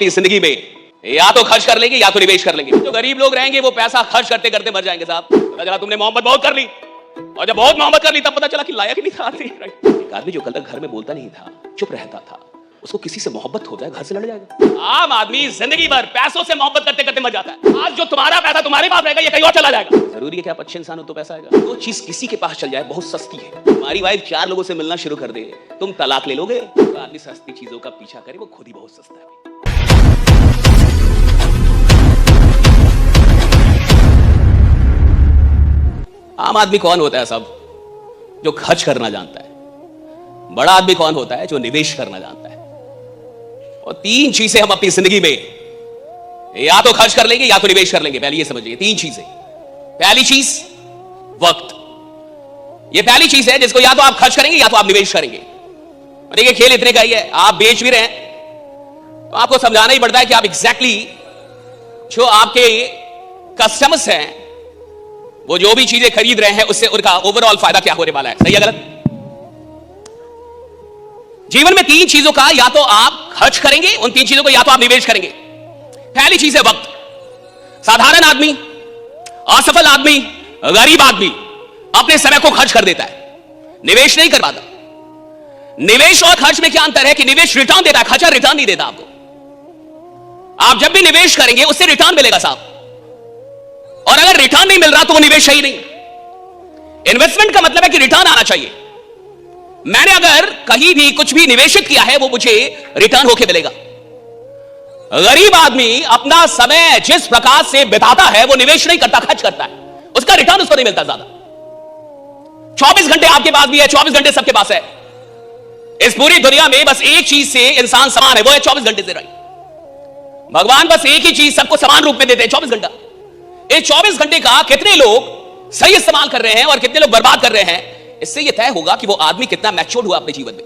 अपनी जिंदगी में या तो खर्च कर लेंगे या तो निवेश कर लेंगे। जो गरीब लोग रहेंगे वो पैसा खर्च करते करते मर जाएंगे साहब। पता चला तुमने मोहब्बत बहुत कर ली, और जब बहुत मोहब्बत कर ली तब पता चला कि लायक ही नहीं था आदमी। एक आदमी जो कल तक घर में बोलता नहीं था, चुप रहता था, उसको किसी से मोहब्बत हो जाए घर से लड़ जाएगा। आम आदमी जिंदगी भर पैसों से मोहब्बत करते करते मर जाता है। आज जो तुम्हारा पैसा तुम्हारे पास रहेगा ये कहीं और चला जाएगा। जरूरी है कि आप अच्छे इंसान हो तो पैसा आएगा। वो चीज किसी के पास चल जाए बहुत सस्ती है। तुम्हारी वाइफ 4 लोगों से मिलना शुरू कर दे, तुम तलाक ले लोगे। तो आदमी सस्ती चीजों का पीछा करे, वो खुद ही बहुत सस्ता है। आम आदमी कौन होता है सब? जो खर्च करना जानता है। बड़ा आदमी कौन होता है? जो निवेश करना जानता है। और 3 चीजें हम अपनी जिंदगी में या तो खर्च कर लेंगे या तो निवेश कर लेंगे। पहले ये समझिए 3 चीजें। पहली चीज वक्त। ये पहली चीज है जिसको या तो आप खर्च करेंगे या तो आप निवेश करेंगे। देखिए खेल इतने का ही है, आप बेच भी रहे हैं तो आपको समझाना ही पड़ता है कि आप एग्जैक्टली जो आपके कस्टमर्स हैं वो जो भी चीजें खरीद रहे हैं उससे उनका ओवरऑल फायदा क्या होने वाला है। सही है गलत? जीवन में 3 चीजों का या तो आप खर्च करेंगे, उन 3 चीजों को या तो आप निवेश करेंगे। पहली चीज है वक्त। साधारण आदमी, असफल आदमी, गरीब आदमी अपने समय को खर्च कर देता है, निवेश नहीं कर पाता। निवेश और खर्च में क्या अंतर है कि निवेश रिटर्न देता है, खर्चा रिटर्न नहीं देता आपको। आप जब भी निवेश करेंगे उससे रिटर्न मिलेगा साहब, और अगर रिटर्न नहीं मिल रहा तो वो निवेश सही नहीं। इन्वेस्टमेंट का मतलब है कि रिटर्न आना चाहिए। मैंने अगर कहीं भी कुछ भी निवेशित किया है वो मुझे रिटर्न होके मिलेगा। गरीब आदमी अपना समय जिस प्रकार से बिताता है वो निवेश नहीं करता, खर्च करता है, उसका रिटर्न उसको नहीं मिलता ज्यादा। 24 घंटे आपके पास भी है, 24 घंटे सबके पास है। इस पूरी दुनिया में बस एक चीज से इंसान समान है, वो है 24 घंटे से। राइट? भगवान बस एक ही चीज सबको समान रूप में देते हैं, 24 घंटा। इस 24 घंटे का कितने लोग सही इस्तेमाल कर रहे हैं और कितने लोग बर्बाद कर रहे हैं, इससे यह तय होगा कि वो आदमी कितना मैच्योर हुआ अपने जीवन में।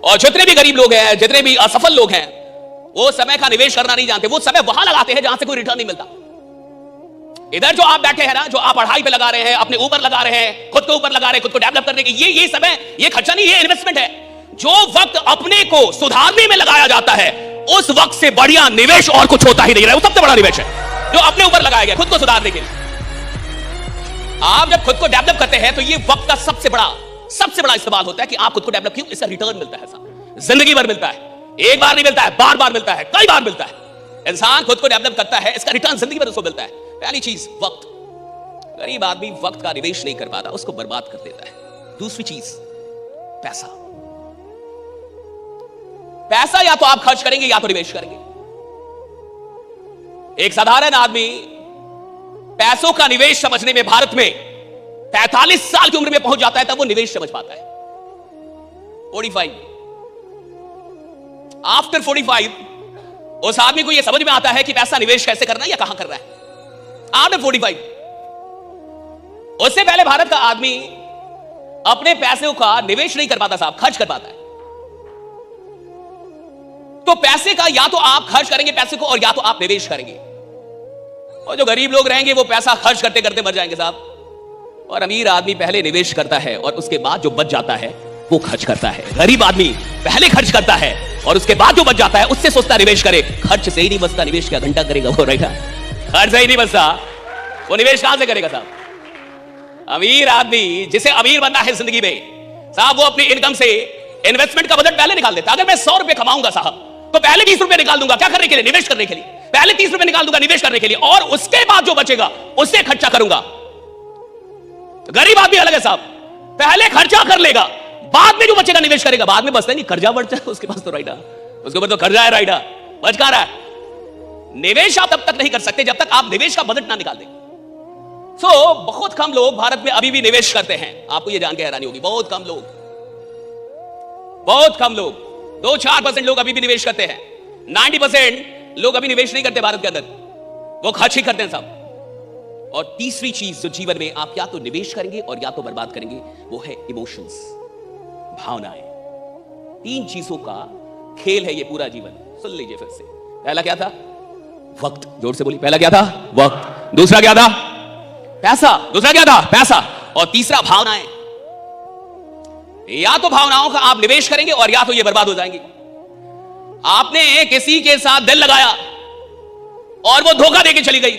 और जितने भी गरीब लोग हैं, जितने भी असफल लोग हैं, वो समय का निवेश करना नहीं जानते। वो समय वहां लगाते हैं जहां से कोई रिटर्न नहीं मिलता। इधर जो आप बैठे हैं ना, जो आप पढ़ाई पे लगा रहे हैं, अपने ऊपर लगा रहे हैं, खुद के ऊपर लगा रहे हैं, खुद को डेवलप करने के, ये समय, ये खर्चा नहीं, ये इन्वेस्टमेंट है। जो वक्त अपने को सुधारने में लगाया जाता है उस वक्त से बढ़िया निवेश और कुछ होता ही नहीं। वो सबसे बड़ा निवेश है जो अपने ऊपर लगाया गया खुद को सुधारने के लिए। आप जब खुद को डेवलप करते हैं तो ये वक्त का सबसे बड़ा इस्तेमाल होता है कि आप खुद को डेवलप किए, इसका रिटर्न मिलता है साहब, जिंदगी भर मिलता है। एक बार नहीं मिलता है, बार बार मिलता है, कई बार मिलता है। इंसान खुद को डेवलप करता है, इसका रिटर्न जिंदगी भर उसको मिलता है। पहली चीज वक्त। गरीब आदमी वक्त का निवेश नहीं कर पाता, उसको बर्बाद कर देता है। दूसरी चीज पैसा। पैसा या तो आप खर्च करेंगे या तो निवेश करेंगे। एक साधारण आदमी पैसों का निवेश समझने में भारत में 45 साल की उम्र में पहुंच जाता है, तब वो निवेश समझ पाता है। 45 आफ्टर 45 उस आदमी को यह समझ में आता है कि पैसा निवेश कैसे करना है या कहां करना है। आफ्टर 45 उससे पहले भारत का आदमी अपने पैसों का निवेश नहीं कर पाता साहब, खर्च कर पाता है। तो पैसे का या तो आप खर्च करेंगे पैसे को, और या तो आप निवेश करेंगे। और जो गरीब लोग रहेंगे वो पैसा खर्च करते करते मर जाएंगे साहब। और अमीर आदमी पहले निवेश करता है और उसके बाद जो बच जाता है वो खर्च करता है। गरीब आदमी पहले खर्च करता है और उसके बाद जो बच जाता है उससे सोचता निवेश करे। खर्च से ही नहीं बचता, निवेश क्या घंटा करेगा वो? रहेगा खर्च से ही नहीं बचता, वो निवेश कहां से करेगा साहब? अमीर आदमी, जिसे अमीर बनना है जिंदगी में साहब, वो अपनी इनकम से इन्वेस्टमेंट का बजट पहले निकाल देता। अगर मैं 100 रुपए कमाऊंगा साहब तो पहले 20 रुपए निकाल दूंगा, क्या करने के लिए? निवेश करने के लिए। पहले 30 रुपए निकाल दूंगा निवेश करने के लिए, और उसके बाद जो बचेगा उससे खर्चा करूंगा। गरीब आदमी अलग है साहब, पहले खर्चा कर लेगा, बाद में जो बचेगा निवेश करेगा। बाद में बचता नहीं, कर्जा बढ़ जाए उसके पास तो राइडा, उसके ऊपर तो कर्जा है राइडा, बच का रहा है। निवेश आप तब तक नहीं कर सकते जब तक आप निवेश का बजट ना निकाल दें। बहुत कम लोग भारत में अभी भी निवेश करते हैं। आपको यह जान के हैरानी होगी, बहुत कम लोग 2-4% लोग अभी भी निवेश करते हैं। 90% लोग अभी निवेश नहीं करते भारत के अंदर, वो खर्च ही करते हैं सब। और तीसरी चीज जो जीवन में आप या तो निवेश करेंगे और या तो बर्बाद करेंगे, वो है इमोशंस, भावनाएं। 3 चीजों का खेल है ये पूरा जीवन। सुन लीजिए फिर से। पहला क्या था? वक्त। जोर से बोलिए, पहला क्या था? वक्त। दूसरा क्या था? पैसा। दूसरा क्या था? पैसा। और तीसरा भावनाएं। या तो भावनाओं का आप निवेश करेंगे और या तो ये बर्बाद हो जाएंगे। आपने किसी के साथ दिल लगाया और वो धोखा देके चली गई,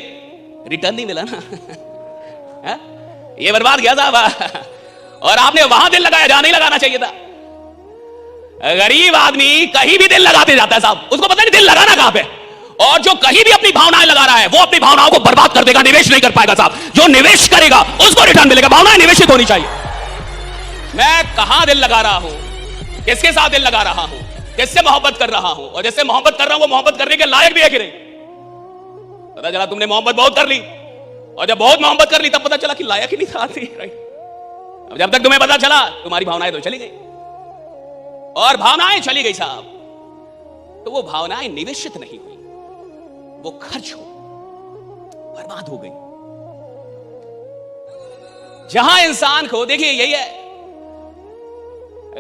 रिटर्न नहीं मिला ना। है? ये बर्बाद गया साहब। और आपने वहां दिल लगाया जहां नहीं लगाना चाहिए था। गरीब आदमी कहीं भी दिल लगाते जाता है साहब, उसको पता नहीं दिल लगाना कहां पे। और जो कहीं भी अपनी भावनाएं लगा रहा है वो अपनी भावनाओं को बर्बाद कर देगा, निवेश नहीं कर पाएगा साहब। जो निवेश करेगा उसको रिटर्न मिलेगा। भावनाएं निवेशित होनी चाहिए। मैं कहां दिल लगा रहा हूं, किसके साथ दिल लगा रहा हूं, किससे मोहब्बत कर रहा हूं, और जिससे मोहब्बत कर रहा हूं वो मोहब्बत करने के लायक भी है कि नहीं। पता चला तुमने मोहब्बत बहुत कर ली, और जब बहुत मोहब्बत कर ली तब पता चला कि लायक ही नहीं था। अब जब तक तुम्हें पता चला तुम्हारी भावनाएं तो चली गई, और भावनाएं चली गई साहब, तो वो भावनाएं निवेशित नहीं हुई, वो खर्च हो, बर्बाद हो गई। जहां इंसान को, देखिए यही है,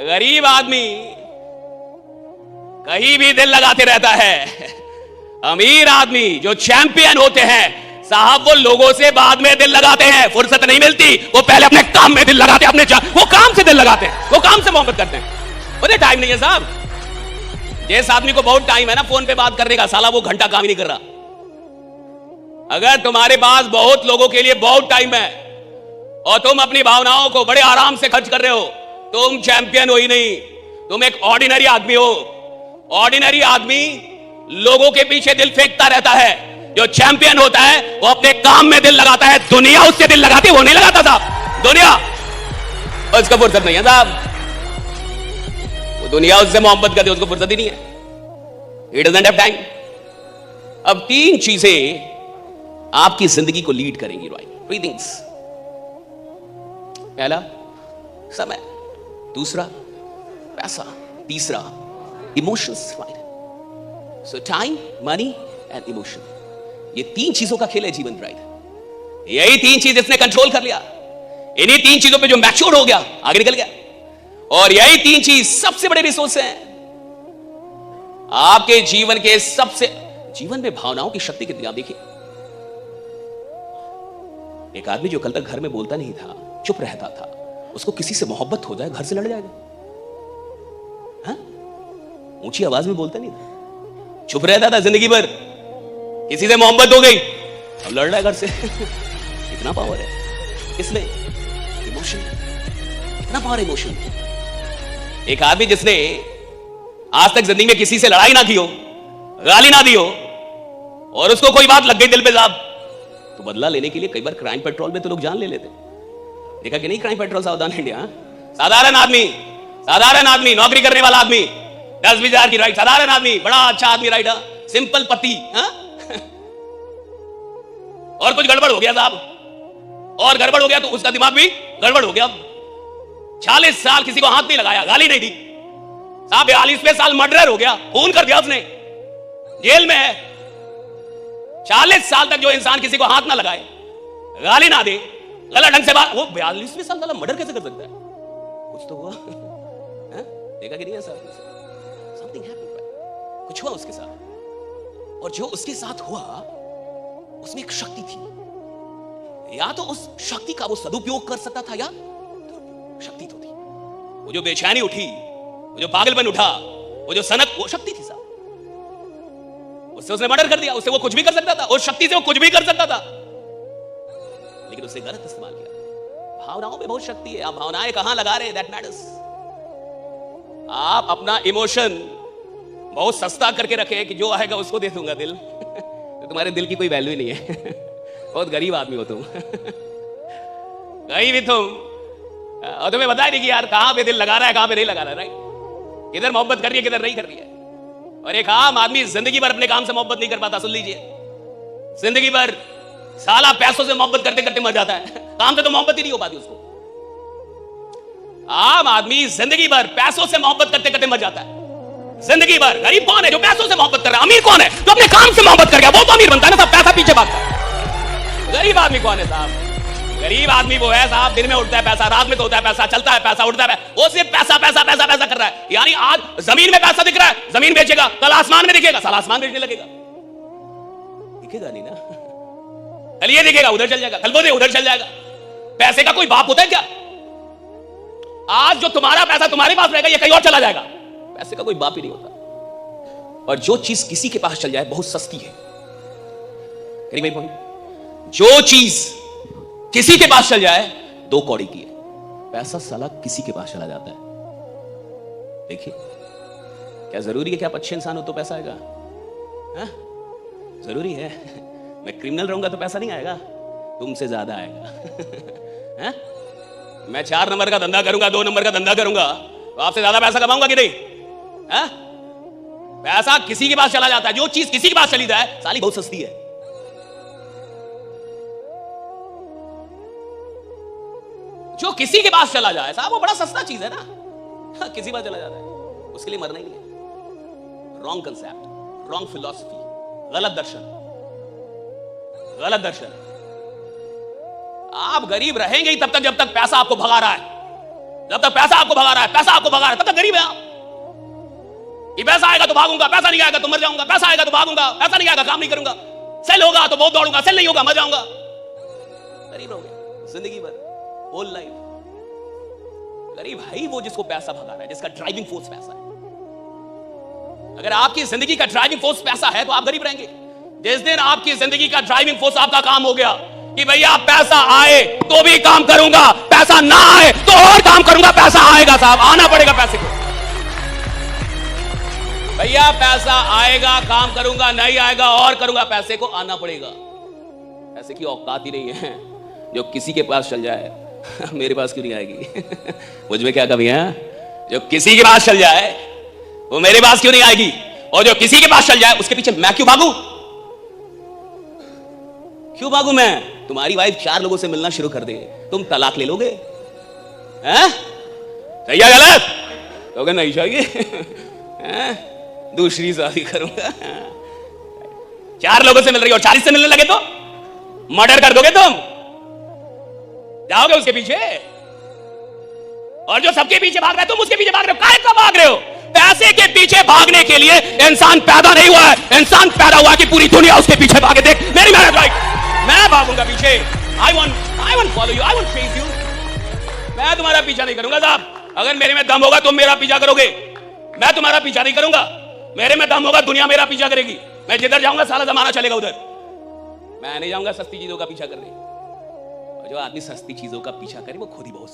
गरीब आदमी कहीं भी दिल लगाते रहता है। अमीर आदमी जो चैंपियन होते हैं साहब, वो लोगों से बाद में दिल लगाते हैं, फुर्सत नहीं मिलती, वो पहले अपने काम में दिल लगाते हैं, वो काम से दिल लगाते हैं, वो काम से मोहब्बत करते हैं। उन्हें टाइम नहीं है साहब। जिस आदमी को बहुत टाइम है ना फोन पे बात करने का, साला वो घंटा काम ही नहीं कर रहा। अगर तुम्हारे पास बहुत लोगों के लिए बहुत टाइम है और तुम अपनी भावनाओं को बड़े आराम से खर्च कर रहे हो, तुम चैंपियन हो ही नहीं, तुम एक ऑर्डिनरी आदमी हो। ऑर्डिनरी आदमी लोगों के पीछे दिल फेंकता रहता है, जो चैंपियन होता है वो अपने काम में दिल लगाता है। दुनिया उससे दिल लगाती है, वो नहीं लगाता साहब। दुनिया उसको फुर्सत नहीं है साहब, वो दुनिया उससे मोहब्बत करती है, उसको फुर्सत ही नहीं है। It doesn't have time. अब तीन चीजें आपकी जिंदगी को लीड करेंगी, राइट? Three things. पहला समय, दूसरा पैसा, तीसरा emotions, right? So time, money and emotion, ये तीन चीजों का खेल है जीवन, राइट? यही तीन चीज इसने कंट्रोल कर लिया, इन्हीं तीन चीजों पे जो मैच्योर हो गया आगे निकल गया। और यही तीन चीज सबसे बड़े रिसोर्स हैं आपके जीवन के। सबसे जीवन में भावनाओं की शक्ति कितनी, आप देखिए। एक आदमी जो कल तक घर में बोलता नहीं था, चुप रहता था, उसको किसी से मोहब्बत हो जाए घर से लड़ जाएगा। हाँ? ऊंची आवाज में बोलता नहीं था, चुप रहता था जिंदगी भर, किसी से मोहब्बत हो गई अब लड़ रहा है घर से। इतना पावर है इसमें, इमोशन, इतना पावर इमोशन। एक आदमी जिसने आज तक जिंदगी में किसी से लड़ाई ना की हो, गाली ना दी हो, और उसको कोई बात लग गई दिल पे साहब, तो बदला लेने के लिए कई बार क्राइम पेट्रोल में तो लोग जान ले लेते। देखा कि नहीं क्राइम पेट्रोल सावधान इंडिया? साधारण आदमी नौकरी करने वाला आदमी, 10-20 हजार की राइट, साधारण आदमी, बड़ा अच्छा आदमी, राइट, सिंपल पति, और कुछ गड़बड़ हो गया साहब, और गड़बड़ हो गया तो उसका दिमाग भी गड़बड़ हो गया। 40 साल किसी को हाथ नहीं लगाया, गाली नहीं दी साहब, 42वें साल मर्डर हो गया, खून कर दिया उसने, जेल में है। 40 साल तक जो इंसान किसी को हाथ ना लगाए, गाली ना दे, गलत ढंग से बात, वो 42वें साल वाला मर्डर कैसे कर सकता है? कुछ तो हुआ। देखा कि नहीं है सर? समथिंग हैपेंड, कुछ हुआ उसके साथ, और जो उसके साथ हुआ उसमें एक शक्ति थी। या तो उस शक्ति का वो सदुपयोग कर सकता था, या शक्ति तो थी। वो जो बेचैनी उठी, वो जो पागलपन उठा, वो जो सनक, वो शक्ति थी साहब। उससे उसने मर्डर कर दिया, उससे वो कुछ भी कर सकता था, उस शक्ति से वो कुछ भी कर सकता था, लेकिन उससे गलत इस्तेमाल किया। भावनाओं में बहुत शक्ति है, आप भावनाएं कहां लगा रहे हैं, दैट मैटर्स। आप अपना इमोशन बहुत सस्ता करके रखे कि जो आएगा उसको दे दूंगा दिल, तो तुम्हारे दिल की कोई वैल्यू नहीं है। बहुत गरीब आदमी हो तुम। कहीं भी तुम, और तुम्हें बताया नहीं कि यार कहां पे दिल लगा रहा है, कहां पे नहीं लगा रहा है, राइट? किधर मोहब्बत कर रही है, किधर नहीं कर रही है। और एक आम आदमी जिंदगी भर अपने काम से मोहब्बत नहीं कर पाता, सुन लीजिए, जिंदगी भर साला पैसों से मोहब्बत करते करते मर जाता है, काम से तो मोहब्बत ही नहीं हो पाती उसको। आम आदमी जिंदगी भर पैसों से मोहब्बत करते करते मर जाता है, जिंदगी भर। गरीब कौन है जो पैसों से मोहब्बत कर रहा है? अमीर कौन है जो अपने काम से मोहब्बत कर गया? वो तो अमीर बनता है ना साहब, पैसा पीछे भागता है। गरीब आदमी कौन है साहब? गरीब आदमी वो है साहब, दिन में उठता है पैसा, रात में तो होता है पैसा, चलता है पैसा, उठता है, वो सिर्फ पैसा पैसा पैसा पैसा कर रहा है। यानी आज जमीन में पैसा दिख रहा है, जमीन बेचेगा, कल आसमान में दिखेगा, साला आसमान बेचने लगेगा। दिखेगा नहीं ना, कल ये दिखेगा उधर चल जाएगा, कल वो उधर चल जाएगा। पैसे का कोई बाप होता है क्या? आज जो तुम्हारा पैसा तुम्हारे पास रहेगा, ये कहीं और चला जाएगा। पैसे का कोई बाप ही नहीं होता। और जो चीज किसी के पास चल जाए बहुत सस्ती है। भाई पॉइंट, जो चीज किसी के पास चल जाए 2 कौड़ी की है। पैसा साला किसी के पास चला जाता है। देखिए, क्या जरूरी है कि आप अच्छे इंसान हो तो पैसा आएगा? जरूरी है? मैं क्रिमिनल रहूंगा तो पैसा नहीं आएगा, तुमसे ज्यादा आएगा। मैं 4 नंबर का धंधा करूंगा, 2 नंबर का धंधा करूंगा तो आपसे ज्यादा पैसा कमाऊंगा कि नहीं? पैसा किसी के पास चला जाता है। जो चीज किसी के पास चली जाए साली बहुत सस्ती है। जो किसी के पास चला जाए साहब वो बड़ा सस्ता चीज है ना। किसी के पास चला जाता है, उसके लिए मरना ही है। रॉन्ग कंसेप्ट, रॉन्ग फिलॉसफी, गलत दर्शन, गलत दर्शन। आप गरीब रहेंगे ही तब तक जब तक पैसा आपको भगा रहा है। जब तक पैसा आपको भगा रहा है, पैसा आपको भगा रहा है, तब तक गरीब है आप। कि पैसा आएगा तो भागूंगा, पैसा नहीं आएगा तो मर जाऊंगा, पैसा आएगा तो भागूंगा, पैसा नहीं आएगा काम नहीं करूंगा, सेल होगा तो बहुत दौड़ूंगा, सेल नहीं होगा मर जाऊंगा। गरीब रहोगे जिंदगी भर, होल लाइफ। गरीब है ही वो जिसको पैसा भगा रहा है, जिसका ड्राइविंग फोर्स पैसा है। अगर आपकी जिंदगी का ड्राइविंग फोर्स पैसा है तो आप गरीब रहेंगे। जिस दिन आपकी जिंदगी का ड्राइविंग फोर्स आपका काम हो गया कि भैया पैसा आए तो भी काम करूंगा, पैसा ना आए तो और काम करूंगा, पैसा आएगा साहब, आना पड़ेगा पैसे को। भैया पैसा आएगा काम करूंगा, नहीं आएगा और करूंगा, पैसे को आना पड़ेगा। पैसे की औकात ही नहीं है। जो किसी के पास चल जाए मेरे पास क्यों नहीं आएगी? मुझ में क्या कमी है? जो किसी के पास चल जाए वो मेरे पास क्यों नहीं आएगी? और जो किसी के पास चल जाए उसके पीछे मैं क्यों भागूं? क्यों भागूं मैं? तुम्हारी वाइफ 4 लोगों से मिलना शुरू कर दे, तुम तलाक ले लोगे? सही है गलत? तो नहीं चाहिए, दूसरी शादी करूंगा। 4 लोगों से मिल रही हो, 40 से मिलने लगे तो मर्डर कर दोगे तुम। जाओगे उसके पीछे, और जो सबके पीछे भाग रहे हो तुम उसके पीछे भाग रहे हो। काहे का भाग रहे हो? पैसे के पीछे भागने के लिए इंसान पैदा नहीं हुआ है। इंसान पैदा हुआ कि पूरी दुनिया उसके पीछे भागे। देख मेरी मेहनत राइट, मैं भागूंगा पीछे। I won't follow you, I won't chase you। मैं तुम्हारा पीछा नहीं करूंगा साहब। अगर मेरे में दम होगा तुम मेरा पीछा करोगे, मैं तुम्हारा पीछा नहीं करूंगा। मेरे में दम होगा दुनिया मेरा पीछा करेगी। मैं जिधर जाऊंगा सारा जमाना चलेगा उधर। मैं नहीं जाऊंगा सस्ती चीजों का पीछा करने। और जो आदमी सस्ती चीजों का पीछा करे वो खुद ही बहुत